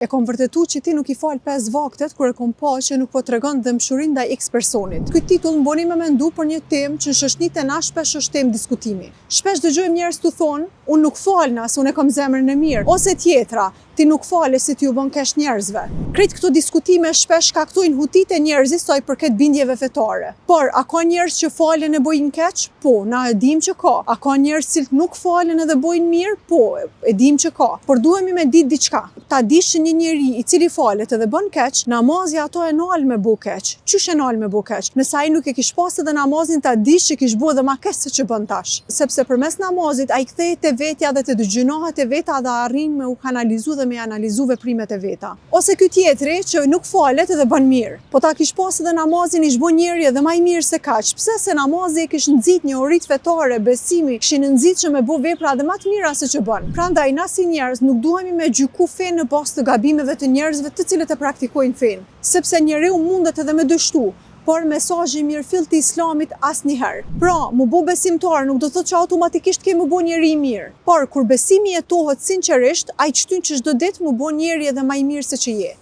E kom vërtetu që ti nuk i fal 5 vaktet kur e kom pa që nuk po tregon dëmshurin ndaj X personit. Ky titull më boni me mendu për një temë që në shoqëritë e na shpesh është temë diskutimi. Shpesh dëgjojmë njerëz tu thonë, unë nuk falna, se unë e kam zemrën e mirë, ose tjetra, ti nuk fale se ti u bën keq njerëzve. Krejt këto diskutime shpesh shkaktojnë hutitë e njerëzit sa i përket bindjeve fetare. Por a ka njerëz që falen e bojnë keq? Po, na e dim që ka. A ka njerëz që nuk falen edhe bojnë mirë? Po, e dim që ka. Por duhemi me ditë diçka. Ta dish që një njeri i cili falet edhe bën keq, namazi ato e nal me bu keq. Qysh e nal me bu keq? Nëse ai nuk e kish pas edhe namazin, ta dish që kish bu edhe ma keq se që bën tash. Sepse përmes namazit ai kthehet te vetja dhe te gjinohat e veta dhe arrin me u kanalizu dhe me analizu veprimet e veta. Ose ky tjetri që nuk falet edhe bën mirë. Po ta kish pas edhe namazin, ish bën njeri edhe më i mirë se kaq. Pse? Se namazi e kish nxit njohuritë fetare, besimi, kishin nxitshëm me bu vepra edhe më të mira se që bën. Prandaj na si njerëz nuk duhemi me gjyku fen në bazë të gabimeve të njerëzve të cilët e praktikojnë fen. Sepse njeriu mundet edhe me dështu, por mesazhi mirëfill të Islamit asnjëherë. Pra, mu bu besimtar nuk do të thotë që automatikisht ke mu bu njeri i mirë. Por kur besimi jetohet sinqerisht, ai çtyn që çdo ditë mu bu njeri edhe më i mirë se që je.